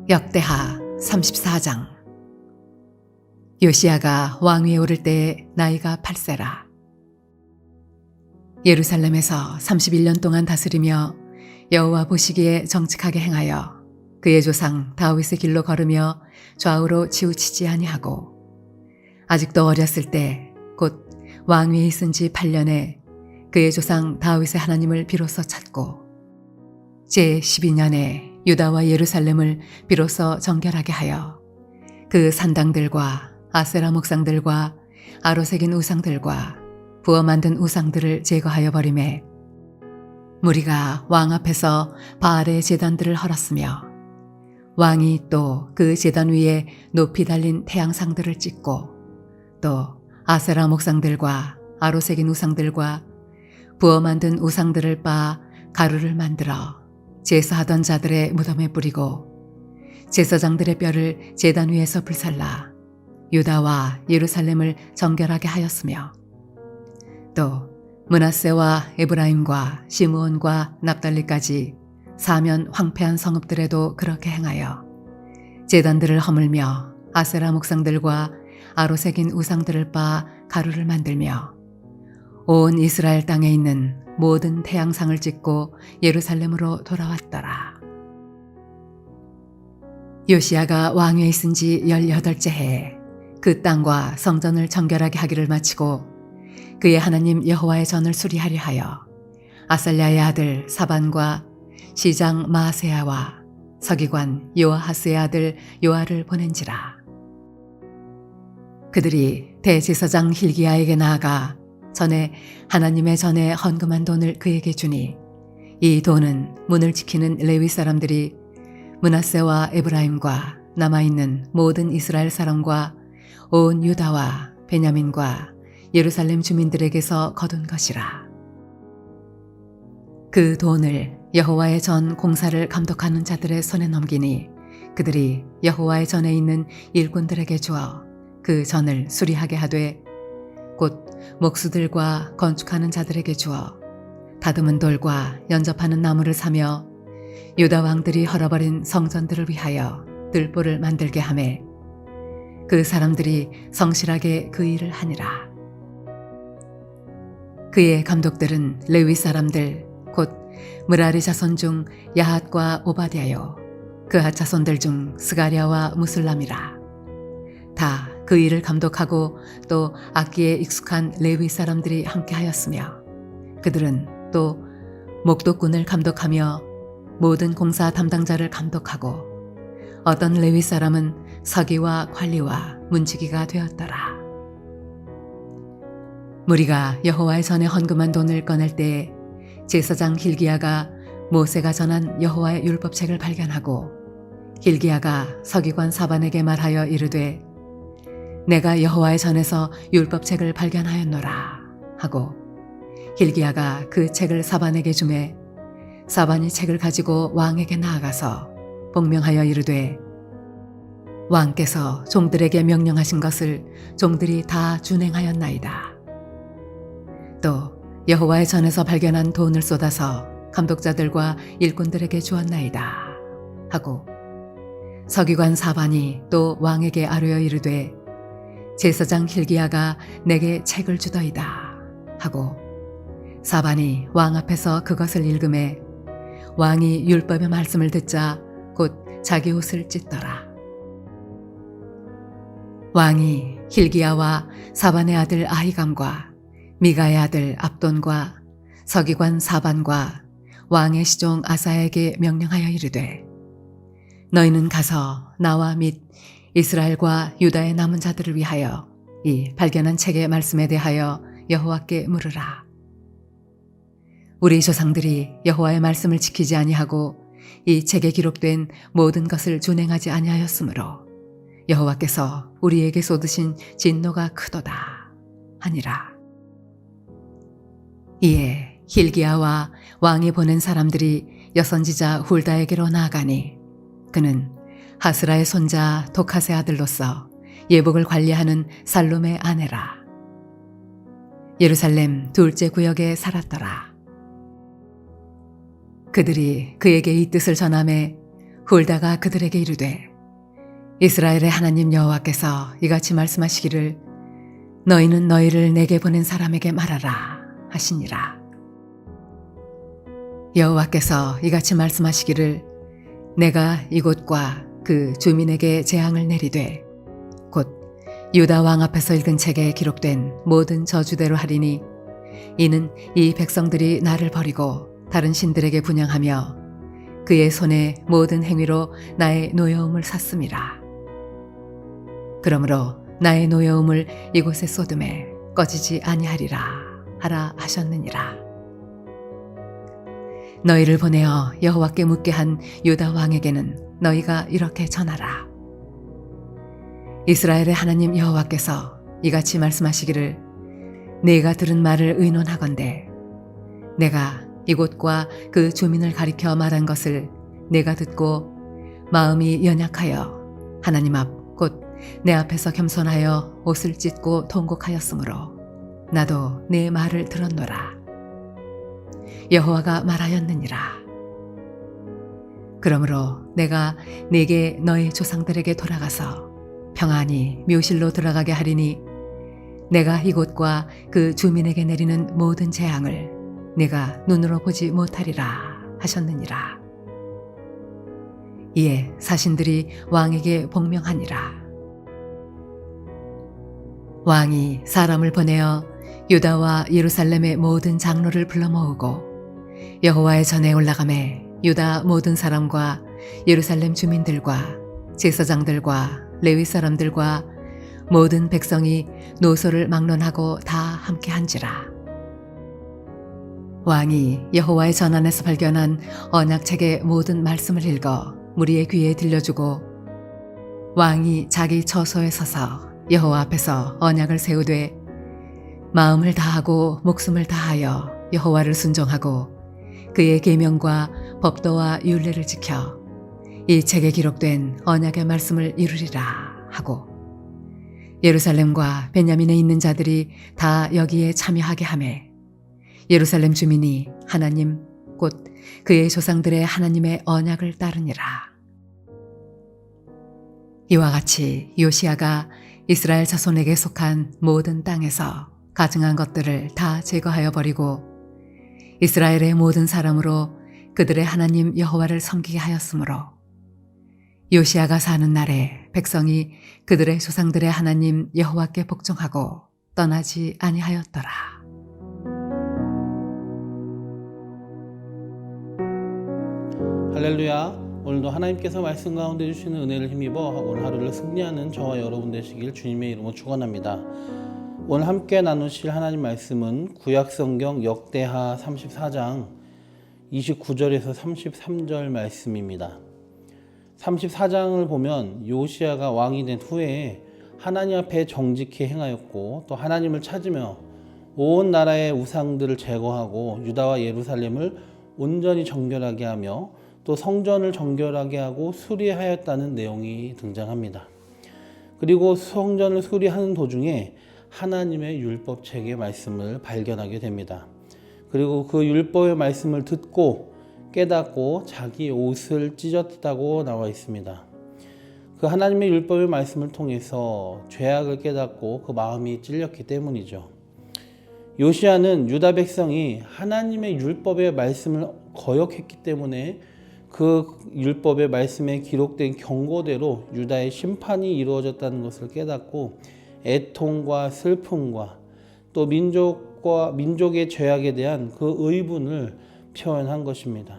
역대하 34장. 요시야가 왕위에 오를 때에 나이가 8세라. 예루살렘에서 31년 동안 다스리며 여호와 보시기에 정직하게 행하여 그의 조상 다윗의 길로 걸으며 좌우로 치우치지 아니하고 아직도 어렸을 때 곧 왕위에 있은 지 8년에 그의 조상 다윗의 하나님을 비로소 찾고 제12년에 유다와 예루살렘을 비로소 정결하게 하여 그 산당들과 아세라 목상들과 아로새긴 우상들과 부어 만든 우상들을 제거하여 버리매 무리가 왕 앞에서 바알의 제단들을 헐었으며 왕이 또 그 제단 위에 높이 달린 태양상들을 찍고 또 아세라 목상들과 아로새긴 우상들과 부어 만든 우상들을 빻아 가루를 만들어 제사하던 자들의 무덤에 뿌리고 제사장들의 뼈를 제단 위에서 불살라 유다와 예루살렘을 정결하게 하였으며 또 므낫세와 에브라임과 시므온과 납달리까지 사면 황폐한 성읍들에도 그렇게 행하여 제단들을 허물며 아세라 목상들과 아로새긴 우상들을 빻아 가루를 만들며 온 이스라엘 땅에 있는 모든 태양상을 찍고 예루살렘으로 돌아왔더라. 요시야가 왕위에 있은 지 18째 해에 그 땅과 성전을 정결하게 하기를 마치고 그의 하나님 여호와의 전을 수리하려 하여 아살랴의 아들 사반과 시장 마아세야와 서기관 요아하스의 아들 요아를 보낸지라. 그들이 대제사장 힐기야에게 나아가 전에 하나님의 전에 헌금한 돈을 그에게 주니 이 돈은 문을 지키는 레위 사람들이 므낫세와 에브라임과 남아있는 모든 이스라엘 사람과 온 유다와 베냐민과 예루살렘 주민들에게서 거둔 것이라. 그 돈을 여호와의 전 공사를 감독하는 자들의 손에 넘기니 그들이 여호와의 전에 있는 일꾼들에게 주어 그 전을 수리하게 하되 곧 목수들과 건축하는 자들에게 주어 다듬은 돌과 연접하는 나무를 사며 유다 왕들이 헐어버린 성전들을 위하여 들보를 만들게 하매 그 사람들이 성실하게 그 일을 하니라. 그의 감독들은 레위 사람들 곧 므라리 자손 중 야핫과 오바댜요 그핫 자손들 중 스가랴와 무술람이라. 다 그 일을 감독하고 또 악기에 익숙한 레위 사람들이 함께하였으며 그들은 또 목독군을 감독하며 모든 공사 담당자를 감독하고 어떤 레위 사람은 서기와 관리와 문지기가 되었더라. 무리가 여호와의 전에 헌금한 돈을 꺼낼 때에 제사장 힐기야가 모세가 전한 여호와의 율법책을 발견하고 힐기야가 서기관 사반에게 말하여 이르되 내가 여호와의 전에서 율법책을 발견하였노라 하고 힐기야가 그 책을 사반에게 주매 사반이 책을 가지고 왕에게 나아가서 복명하여 이르되 왕께서 종들에게 명령하신 것을 종들이 다 준행하였나이다. 또 여호와의 전에서 발견한 돈을 쏟아서 감독자들과 일꾼들에게 주었나이다 하고 서기관 사반이 또 왕에게 아뢰어 이르되 제사장 힐기야가 내게 책을 주더이다 하고 사반이 왕 앞에서 그것을 읽음에 왕이 율법의 말씀을 듣자 곧 자기 옷을 찢더라. 왕이 힐기야와 사반의 아들 아히감과 미가의 아들 압돈과 서기관 사반과 왕의 시종 아사에게 명령하여 이르되 너희는 가서 나와 및 이스라엘과 유다의 남은 자들을 위하여 이 발견한 책의 말씀에 대하여 여호와께 물으라. 우리 조상들이 여호와의 말씀을 지키지 아니하고 이 책에 기록된 모든 것을 준행하지 아니하였으므로 여호와께서 우리에게 쏟으신 진노가 크도다 하니라. 이에 힐기야와 왕이 보낸 사람들이 여선지자 훌다에게로 나아가니 그는 하스라의 손자 도카스의 아들로서 예복을 관리하는 살룸의 아내라. 예루살렘 둘째 구역에 살았더라. 그들이 그에게 이 뜻을 전하매 훌다가 그들에게 이르되 이스라엘의 하나님 여호와께서 이같이 말씀하시기를 너희는 너희를 내게 보낸 사람에게 말하라 하시니라. 여호와께서 이같이 말씀하시기를 내가 이곳과 그 주민에게 재앙을 내리되 곧 유다 왕 앞에서 읽은 책에 기록된 모든 저주대로 하리니 이는 이 백성들이 나를 버리고 다른 신들에게 분향하며 그의 손에 모든 행위로 나의 노여움을 샀음이라. 그러므로 나의 노여움을 이곳에 쏟음에 꺼지지 아니하리라 하라 하셨느니라. 너희를 보내어 여호와께 묻게 한 유다 왕에게는 너희가 이렇게 전하라. 이스라엘의 하나님 여호와께서 이같이 말씀하시기를 네가 들은 말을 의논하건대 내가 이곳과 그 주민을 가리켜 말한 것을 내가 듣고 마음이 연약하여 하나님 앞 곧 내 앞에서 겸손하여 옷을 찢고 통곡하였으므로 나도 네 말을 들었노라. 여호와가 말하였느니라. 그러므로 내가 네게 너희 조상들에게 돌아가서 평안히 묘실로 들어가게 하리니 내가 이곳과 그 주민에게 내리는 모든 재앙을 내가 눈으로 보지 못하리라 하셨느니라. 이에 사신들이 왕에게 복명하니라. 왕이 사람을 보내어 유다와 예루살렘의 모든 장로를 불러 모으고 여호와의 전에 올라가매 유다 모든 사람과 예루살렘 주민들과 제사장들과 레위 사람들과 모든 백성이 노소를 막론하고 다 함께 한지라. 왕이 여호와의 전 안에서 발견한 언약책의 모든 말씀을 읽어 무리의 귀에 들려주고 왕이 자기 처소에 서서 여호와 앞에서 언약을 세우되 마음을 다하고 목숨을 다하여 여호와를 순종하고 그의 계명과 법도와 율례를 지켜 이 책에 기록된 언약의 말씀을 이루리라 하고 예루살렘과 베냐민에 있는 자들이 다 여기에 참여하게 하매 예루살렘 주민이 하나님 곧 그의 조상들의 하나님의 언약을 따르니라. 이와 같이 요시야가 이스라엘 자손에게 속한 모든 땅에서 가증한 것들을 다 제거하여 버리고 이스라엘의 모든 사람으로 그들의 하나님 여호와를 섬기게 하였으므로 요시야가 사는 날에 백성이 그들의 조상들의 하나님 여호와께 복종하고 떠나지 아니하였더라. 할렐루야. 오늘도 하나님께서 말씀 가운데 주시는 은혜를 힘입어 오늘 하루를 승리하는 저와 여러분 되시길 주님의 이름으로 축원합니다. 오늘 함께 나누실 하나님 말씀은 구약성경 역대하 34장 29절에서 33절 말씀입니다. 34장을 보면 요시야가 왕이 된 후에 하나님 앞에 정직히 행하였고 또 하나님을 찾으며 온 나라의 우상들을 제거하고 유다와 예루살렘을 온전히 정결하게 하며 또 성전을 정결하게 하고 수리하였다는 내용이 등장합니다. 그리고 성전을 수리하는 도중에 하나님의 율법책의 말씀을 발견하게 됩니다. 그리고 그 율법의 말씀을 듣고 깨닫고 자기 옷을 찢었다고 나와 있습니다. 그 하나님의 율법의 말씀을 통해서 죄악을 깨닫고 그 마음이 찔렸기 때문이죠. 요시야는 유다 백성이 하나님의 율법의 말씀을 거역했기 때문에 그 율법의 말씀에 기록된 경고대로 유다의 심판이 이루어졌다는 것을 깨닫고 애통과 슬픔과 또 민족의 죄악에 대한 그 의분을 표현한 것입니다.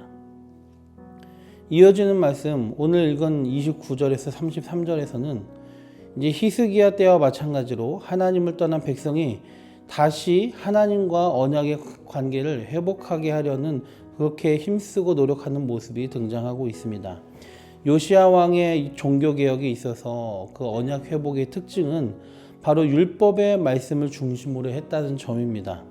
이어지는 말씀, 오늘 읽은 29절에서 33절에서는 이제 히스기야 때와 마찬가지로 하나님을 떠난 백성이 다시 하나님과 언약의 관계를 회복하게 하려는 그렇게 힘쓰고 노력하는 모습이 등장하고 있습니다. 요시야 왕의 종교개혁에 있어서 그 언약 회복의 특징은 바로 율법의 말씀을 중심으로 했다는 점입니다.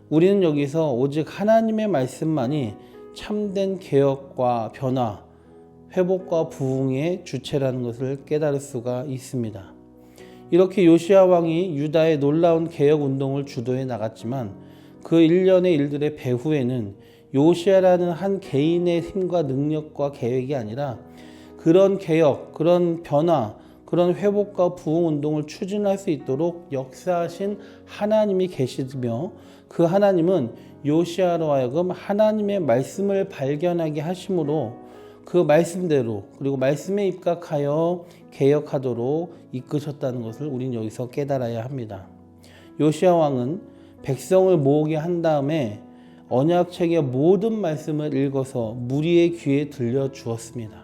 우리는 여기서 오직 하나님의 말씀만이 참된 개혁과 변화, 회복과 부흥의 주체라는 것을 깨달을 수가 있습니다. 이렇게 요시야 왕이 유다의 놀라운 개혁 운동을 주도해 나갔지만 그 일련의 일들의 배후에는 요시야라는 한 개인의 힘과 능력과 계획이 아니라 그런 개혁, 그런 변화, 그런 회복과 부흥 운동을 추진할 수 있도록 역사하신 하나님이 계시며 그 하나님은 요시야로 하여금 하나님의 말씀을 발견하게 하심으로 그 말씀대로 그리고 말씀에 입각하여 개혁하도록 이끄셨다는 것을 우리는 여기서 깨달아야 합니다. 요시야 왕은 백성을 모으게 한 다음에 언약책의 모든 말씀을 읽어서 무리의 귀에 들려주었습니다.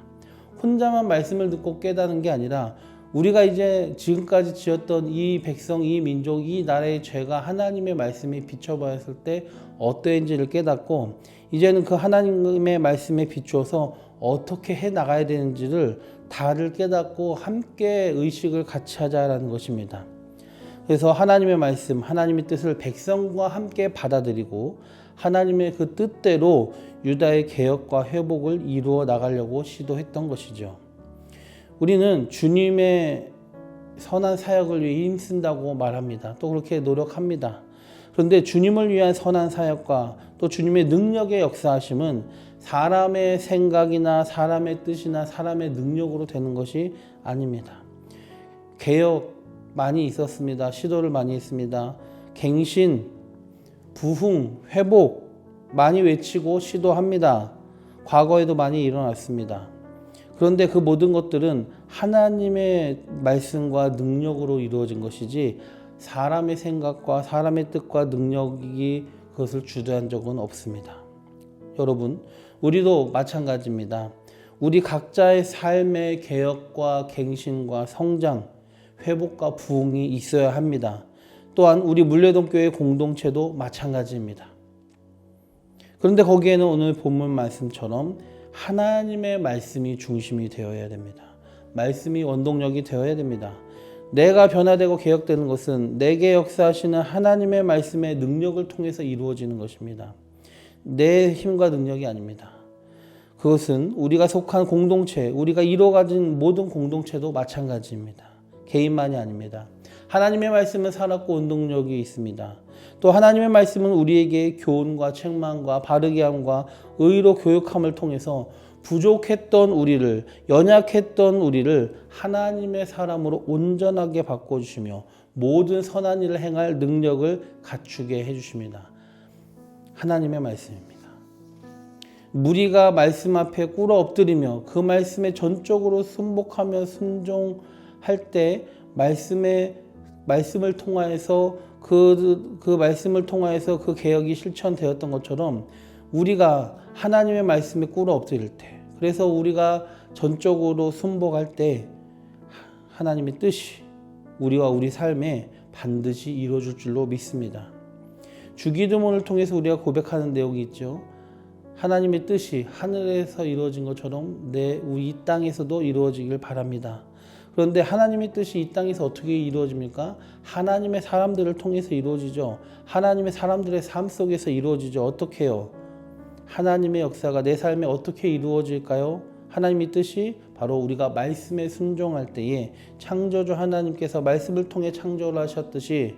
혼자만 말씀을 듣고 깨닫는 게 아니라 우리가 이제 지금까지 지었던 이 백성, 이 민족, 이 나라의 죄가 하나님의 말씀에 비춰봤을 때 어떠한지를 깨닫고 이제는 그 하나님의 말씀에 비추어서 어떻게 해 나가야 되는지를 다를 깨닫고 함께 의식을 같이 하자라는 것입니다. 그래서 하나님의 말씀, 하나님의 뜻을 백성과 함께 받아들이고 하나님의 그 뜻대로 유다의 개혁과 회복을 이루어 나가려고 시도했던 것이죠. 우리는 주님의 선한 사역을 위해 힘쓴다고 말합니다. 또 그렇게 노력합니다. 그런데 주님을 위한 선한 사역과 또 주님의 능력의 역사하심은 사람의 생각이나 사람의 뜻이나 사람의 능력으로 되는 것이 아닙니다. 개혁 많이 있었습니다. 시도를 많이 했습니다. 갱신, 부흥, 회복 많이 외치고 시도합니다. 과거에도 많이 일어났습니다. 그런데 그 모든 것들은 하나님의 말씀과 능력으로 이루어진 것이지 사람의 생각과 사람의 뜻과 능력이 그것을 주도한 적은 없습니다. 여러분, 우리도 마찬가지입니다. 우리 각자의 삶의 개혁과 갱신과 성장, 회복과 부흥이 있어야 합니다. 또한 우리 물레동교회 공동체도 마찬가지입니다. 그런데 거기에는 오늘 본문 말씀처럼 하나님의 말씀이 중심이 되어야 됩니다. 말씀이 원동력이 되어야 됩니다. 내가 변화되고 개혁되는 것은 내게 역사하시는 하나님의 말씀의 능력을 통해서 이루어지는 것입니다. 내 힘과 능력이 아닙니다. 그것은 우리가 속한 공동체, 우리가 이루어가진 모든 공동체도 마찬가지입니다. 개인만이 아닙니다. 하나님의 말씀은 살았고 원동력이 있습니다. 또 하나님의 말씀은 우리에게 교훈과 책망과 바르게 함과 의로 교육함을 통해서 부족했던 우리를, 연약했던 우리를 하나님의 사람으로 온전하게 바꿔주시며 모든 선한 일을 행할 능력을 갖추게 해주십니다. 하나님의 말씀입니다. 무리가 말씀 앞에 꿇어 엎드리며 그 말씀에 전적으로 순복하며 순종할 때 말씀을 통하여서 그 말씀을 통하여서 그 개혁이 실천되었던 것처럼 우리가 하나님의 말씀에 꿇어 엎드릴 때, 그래서 우리가 전적으로 순복할 때 하나님의 뜻이 우리와 우리 삶에 반드시 이루어질 줄로 믿습니다. 주기도문을 통해서 우리가 고백하는 내용이 있죠. 하나님의 뜻이 하늘에서 이루어진 것처럼 이 땅에서도 이루어지길 바랍니다. 그런데 하나님의 뜻이 이 땅에서 어떻게 이루어집니까? 하나님의 사람들을 통해서 이루어지죠. 하나님의 사람들의 삶 속에서 이루어지죠. 어떻게 해요? 하나님의 역사가 내 삶에 어떻게 이루어질까요? 하나님의 뜻이 바로 우리가 말씀에 순종할 때에 창조주 하나님께서 말씀을 통해 창조를 하셨듯이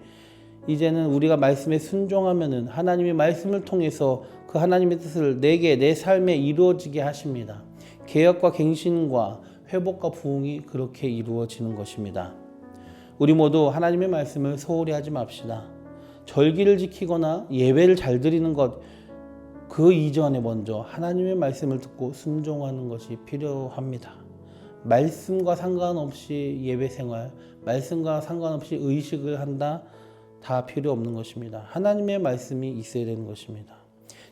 이제는 우리가 말씀에 순종하면은 하나님의 말씀을 통해서 그 하나님의 뜻을 내 삶에 이루어지게 하십니다. 개혁과 갱신과 회복과 부흥이 그렇게 이루어지는 것입니다. 우리 모두 하나님의 말씀을 소홀히 하지 맙시다. 절기를 지키거나 예배를 잘 드리는 것, 그 이전에 먼저 하나님의 말씀을 듣고 순종하는 것이 필요합니다. 말씀과 상관없이 예배 생활, 말씀과 상관없이 의식을 한다, 다 필요 없는 것입니다. 하나님의 말씀이 있어야 되는 것입니다.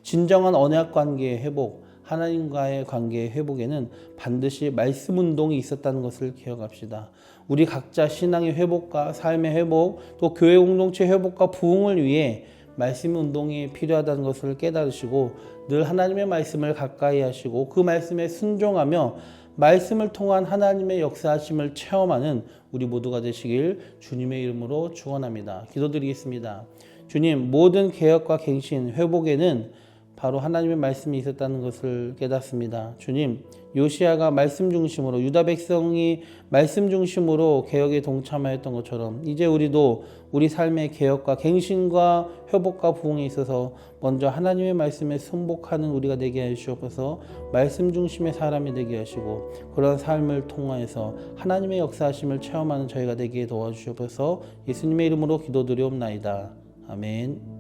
진정한 언약 관계의 회복, 하나님과의 관계의 회복에는 반드시 말씀 운동이 있었다는 것을 기억합시다. 우리 각자 신앙의 회복과 삶의 회복, 또 교회 공동체 회복과 부흥을 위해 말씀 운동이 필요하다는 것을 깨달으시고 늘 하나님의 말씀을 가까이 하시고 그 말씀에 순종하며 말씀을 통한 하나님의 역사하심을 체험하는 우리 모두가 되시길 주님의 이름으로 축원합니다. 기도드리겠습니다. 주님, 모든 개혁과 갱신, 회복에는 바로 하나님의 말씀이 있었다는 것을 깨닫습니다. 주님, 요시야가 말씀 중심으로, 유다 백성이 말씀 중심으로 개혁에 동참하였던 것처럼 이제 우리도 우리 삶의 개혁과 갱신과 회복과 부흥에 있어서 먼저 하나님의 말씀에 순복하는 우리가 되게 하여 주옵소서. 말씀 중심의 사람이 되게 하시고 그런 삶을 통하여서 하나님의 역사하심을 체험하는 저희가 되게 도와주시옵소서. 예수님의 이름으로 기도드리옵나이다. 아멘.